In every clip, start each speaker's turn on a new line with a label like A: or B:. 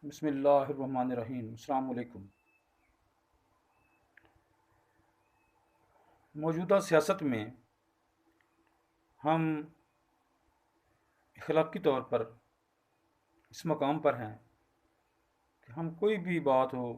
A: بسم اللہ الرحمن الرحیم۔ السلام علیکم۔ موجودہ سیاست میں ہم اخلاقی طور پر اس مقام پر ہیں کہ ہم کوئی بھی بات ہو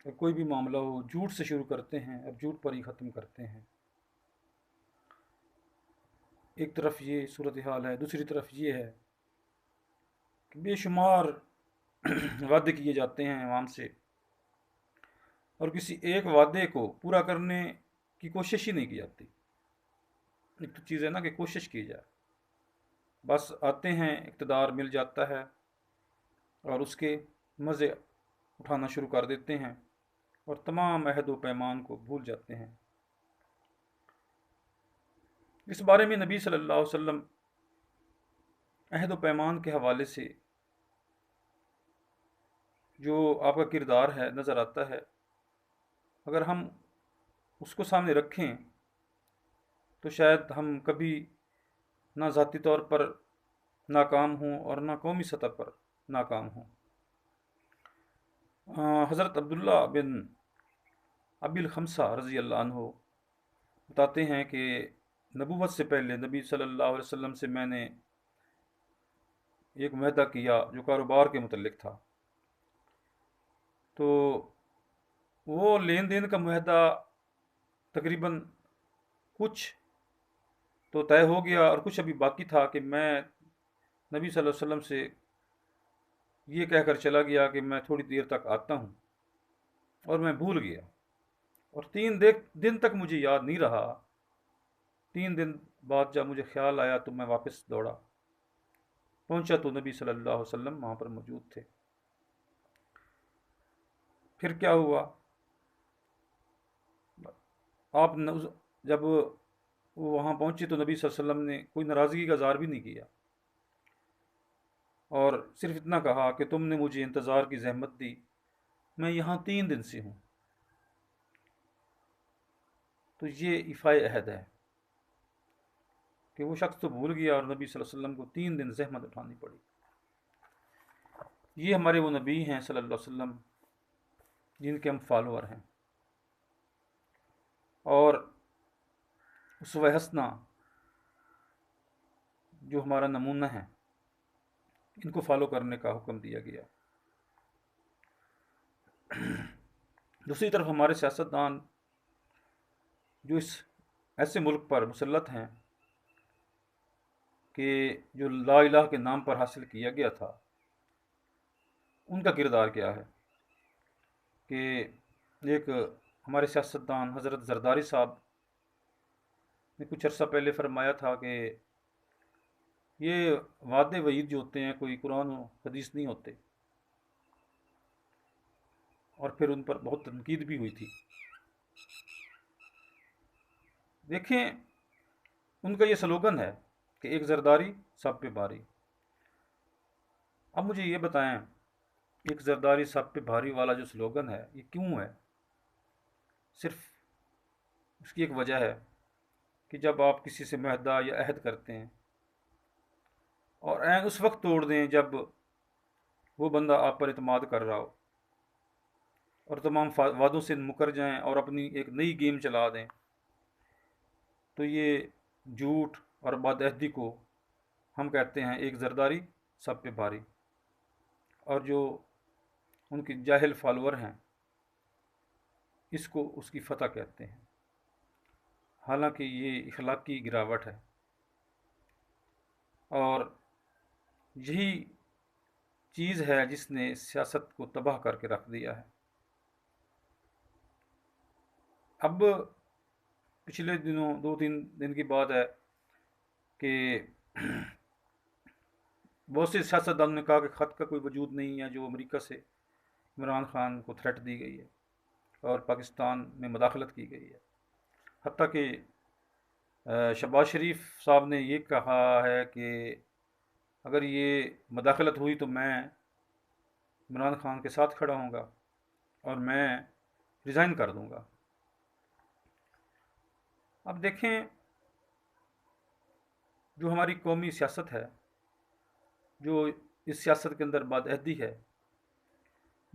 A: یا کوئی بھی معاملہ ہو جھوٹ سے شروع کرتے ہیں اور جھوٹ پر ہی ختم کرتے ہیں۔ ایک طرف یہ صورتحال ہے، دوسری طرف یہ ہے کہ بے شمار وعدے کیے جاتے ہیں عوام سے، اور کسی ایک وعدے کو پورا کرنے کی کوشش ہی نہیں کی جاتی۔ ایک تو چیز ہے نا کہ کوشش کی جائے، بس آتے ہیں، اقتدار مل جاتا ہے اور اس کے مزے اٹھانا شروع کر دیتے ہیں اور تمام عہد و پیمان کو بھول جاتے ہیں۔ اس بارے میں نبی صلی اللہ علیہ وسلم عہد و پیمان کے حوالے سے جو آپ کا کردار ہے نظر آتا ہے، اگر ہم اس کو سامنے رکھیں تو شاید ہم کبھی نہ ذاتی طور پر ناکام ہوں اور نہ قومی سطح پر ناکام ہوں۔ حضرت عبداللہ بن ابی الخمسہ رضی اللہ عنہ بتاتے ہیں کہ نبوت سے پہلے نبی صلی اللہ علیہ وسلم سے میں نے ایک معاہدہ کیا جو کاروبار کے متعلق تھا، تو وہ لین دین کا معاہدہ تقریباً کچھ تو طے ہو گیا اور کچھ ابھی باقی تھا کہ میں نبی صلی اللہ علیہ وسلم سے یہ کہہ کر چلا گیا کہ میں تھوڑی دیر تک آتا ہوں، اور میں بھول گیا، اور 3 دن تک مجھے یاد نہیں رہا۔ 3 دن بعد جب مجھے خیال آیا تو میں واپس دوڑا، پہنچا تو نبی صلی اللہ علیہ وسلم وہاں پر موجود تھے۔ پھر کیا ہوا؟ آپ جب وہ وہاں پہنچے تو نبی صلی اللہ علیہ وسلم نے کوئی ناراضگی کا اظہار بھی نہیں کیا، اور صرف اتنا کہا کہ تم نے مجھے انتظار کی زحمت دی، میں یہاں 3 دن سے ہوں۔ تو یہ ایفائے عہد ہے کہ وہ شخص تو بھول گیا اور نبی صلی اللہ علیہ وسلم کو 3 دن زحمت اٹھانی پڑی۔ یہ ہمارے وہ نبی ہیں صلی اللہ علیہ وسلم جن کے ہم فالوور ہیں، اور اسوہ حسنہ جو ہمارا نمونہ ہے، ان کو فالو کرنے کا حکم دیا گیا۔ دوسری طرف ہمارے سیاستدان جو اس ایسے ملک پر مسلط ہیں کہ جو لا الہ کے نام پر حاصل کیا گیا تھا، ان کا کردار کیا ہے؟ کہ ایک ہمارے سیاستدان حضرت زرداری صاحب نے کچھ عرصہ پہلے فرمایا تھا کہ یہ وعدے وعید جو ہوتے ہیں کوئی قرآن و حدیث نہیں ہوتے، اور پھر ان پر بہت تنقید بھی ہوئی تھی۔ دیکھیں، ان کا یہ سلوگن ہے کہ ایک زرداری سب پہ بھاری۔ اب مجھے یہ بتائیں، ایک زرداری سب پہ بھاری والا جو سلوگن ہے یہ کیوں ہے؟ صرف اس کی ایک وجہ ہے کہ جب آپ کسی سے معاہدہ یا عہد کرتے ہیں اور عین اس وقت توڑ دیں جب وہ بندہ آپ پر اعتماد کر رہا ہو، اور تمام وعدوں سے مکر جائیں اور اپنی ایک نئی گیم چلا دیں، تو یہ جھوٹ اور بد عہدی کو ہم کہتے ہیں ایک زرداری سب پہ بھاری، اور جو ان کے جاہل فالوور ہیں اس کو اس کی فتح کہتے ہیں، حالانکہ یہ اخلاقی گراوٹ ہے، اور یہی چیز ہے جس نے سیاست کو تباہ کر کے رکھ دیا ہے۔ اب پچھلے دنوں 2-3 دن کی بات ہے کہ بہت سے سیاستدانوں نے کہا کہ خط کا کوئی وجود نہیں ہے جو امریکہ سے عمران خان کو تھریٹ دی گئی ہے اور پاکستان میں مداخلت کی گئی ہے۔ حتیٰ کہ شہباز شریف صاحب نے یہ کہا ہے کہ اگر یہ مداخلت ہوئی تو میں عمران خان کے ساتھ کھڑا ہوں گا اور میں ریزائن کر دوں گا۔ اب دیکھیں، جو ہماری قومی سیاست ہے، جو اس سیاست کے اندر بد عہدی ہے،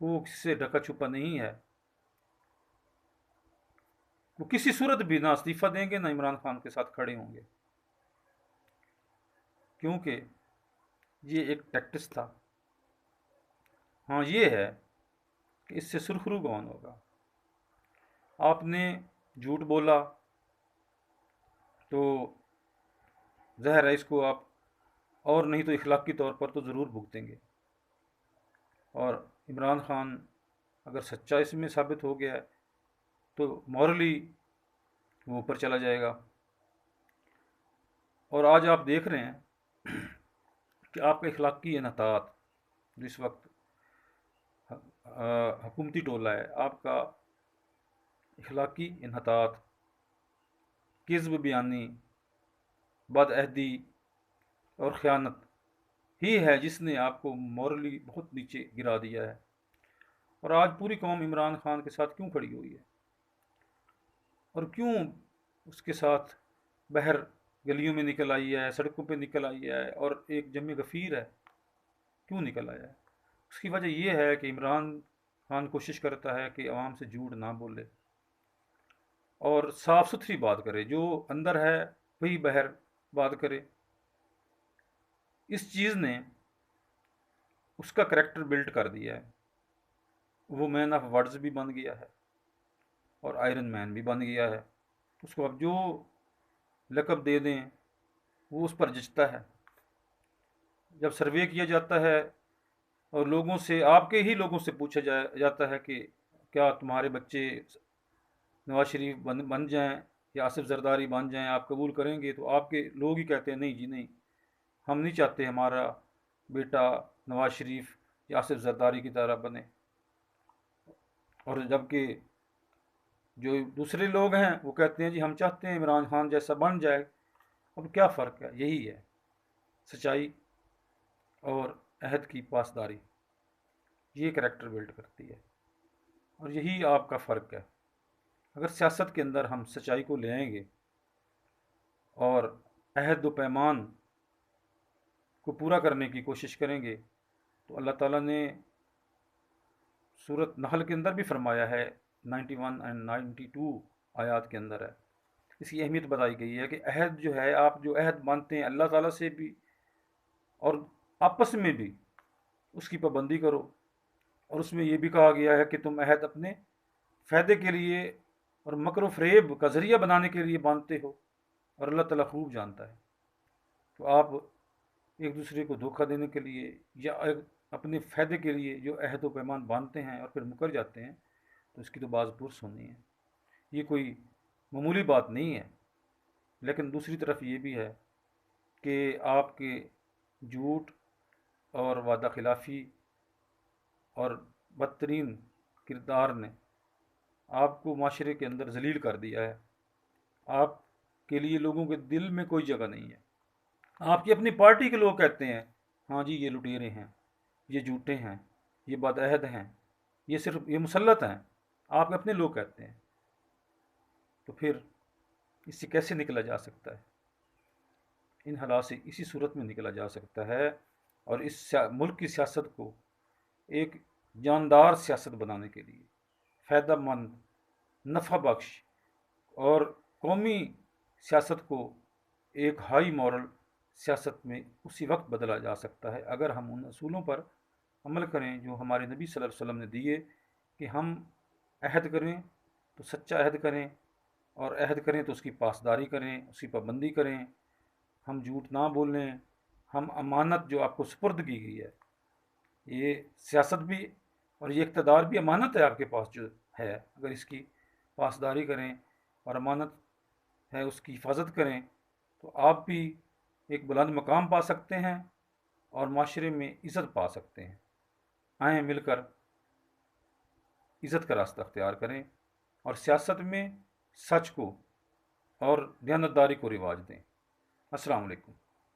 A: وہ کسی سے ڈھکا چھپا نہیں ہے. وہ کسی صورت بھی نہ استعفیٰ دیں گے نہ عمران خان کے ساتھ کھڑے ہوں گے، کیونکہ یہ ایک ٹیکٹس تھا. ہاں یہ ہے کہ اس سے سرخرو کون ہوگا. آپ نے جھوٹ بولا تو ظاہر ہے اس کو آپ اور نہیں تو اخلاقی طور پر تو ضرور بھگتیں گے. اور عمران خان اگر سچا اس میں ثابت ہو گیا ہے تو مورلی وہ اوپر چلا جائے گا. اور آج آپ دیکھ رہے ہیں کہ آپ کا اخلاقی انحطاط جو اس وقت حکومتی ٹولہ ہے، آپ کا اخلاقی انحطاط، کذب بیانی، بد عہدی اور خیانت ہی ہے جس نے آپ کو مورلی بہت نیچے گرا دیا ہے. اور آج پوری قوم عمران خان کے ساتھ کیوں کھڑی ہوئی ہے اور کیوں اس کے ساتھ بہر گلیوں میں نکل آئی ہے، سڑکوں پہ نکل آئی ہے اور ایک جم غفیر ہے؟ کیوں نکل آیا ہے؟ اس کی وجہ یہ ہے کہ عمران خان کوشش کرتا ہے کہ عوام سے جھوٹ نہ بولے اور صاف ستھری بات کرے، جو اندر ہے وہی بہر بات کرے. اس چیز نے اس کا کریکٹر بلڈ کر دیا ہے. وہ مین آف ورڈز بھی بن گیا ہے اور آئرن مین بھی بن گیا ہے. اس کو اب جو لقب دے دیں وہ اس پر جچتا ہے. جب سروے کیا جاتا ہے اور لوگوں سے، آپ کے ہی لوگوں سے پوچھا جاتا ہے کہ کیا تمہارے بچے نواز شریف بن جائیں یا آصف زرداری بن جائیں، آپ قبول کریں گے؟ تو آپ کے لوگ ہی کہتے ہیں نہیں جی نہیں، ہم نہیں چاہتے ہمارا بیٹا نواز شریف یا آصف زرداری کی طرح بنے. اور جبکہ جو دوسرے لوگ ہیں وہ کہتے ہیں جی ہم چاہتے ہیں عمران خان جیسا بن جائے. اب کیا فرق ہے؟ یہی ہے سچائی اور عہد کی پاسداری، یہ کریکٹر بلڈ کرتی ہے اور یہی آپ کا فرق ہے. اگر سیاست کے اندر ہم سچائی کو لے آئیں گے اور عہد و پیمان کو پورا کرنے کی کوشش کریں گے تو اللہ تعالیٰ نے سورۃ نحل کے اندر بھی فرمایا ہے، 91 اور 92 آیات کے اندر ہے، اس کی اہمیت بتائی گئی ہے کہ عہد جو ہے، آپ جو عہد مانتے ہیں اللہ تعالیٰ سے بھی اور آپس میں بھی، اس کی پابندی کرو. اور اس میں یہ بھی کہا گیا ہے کہ تم عہد اپنے فائدے کے لیے اور مکر و فریب کا ذریعہ بنانے کے لیے باندھتے ہو اور اللہ تعالیٰ خوب جانتا ہے. تو آپ ایک دوسرے کو دھوکہ دینے کے لیے یا اپنے فائدے کے لیے جو عہد و پیمان باندھتے ہیں اور پھر مکر جاتے ہیں تو اس کی تو باز پرس ہونی ہے. یہ کوئی معمولی بات نہیں ہے. لیکن دوسری طرف یہ بھی ہے کہ آپ کے جھوٹ اور وعدہ خلافی اور بدترین کردار نے آپ کو معاشرے کے اندر ذلیل کر دیا ہے. آپ کے لیے لوگوں کے دل میں کوئی جگہ نہیں ہے. آپ کی اپنی پارٹی کے لوگ کہتے ہیں ہاں جی یہ لٹیرے ہیں، یہ جھوٹے ہیں، یہ بد عہد ہیں، یہ مسلط ہیں. آپ کے اپنے لوگ کہتے ہیں. تو پھر اس سے کیسے نکلا جا سکتا ہے؟ ان حالات سے اسی صورت میں نکلا جا سکتا ہے اور اس ملک کی سیاست کو ایک جاندار سیاست بنانے کے لیے، فائدہ مند، نفع بخش اور قومی سیاست کو ایک ہائی مورل سیاست میں اسی وقت بدلا جا سکتا ہے اگر ہم ان اصولوں پر عمل کریں جو ہمارے نبی صلی اللہ علیہ وسلم نے دیے کہ ہم عہد کریں تو سچا عہد کریں اور عہد کریں تو اس کی پاسداری کریں، اس کی پابندی کریں، ہم جھوٹ نہ بولیں. ہم امانت جو آپ کو سپرد کی گئی ہے، یہ سیاست بھی اور یہ اقتدار بھی امانت ہے آپ کے پاس جو ہے، اگر اس کی پاسداری کریں اور امانت ہے اس کی حفاظت کریں تو آپ بھی ایک بلند مقام پا سکتے ہیں اور معاشرے میں عزت پا سکتے ہیں. آئیں مل کر عزت کا راستہ اختیار کریں اور سیاست میں سچ کو اور دیانتداری کو رواج دیں. السلام علیکم.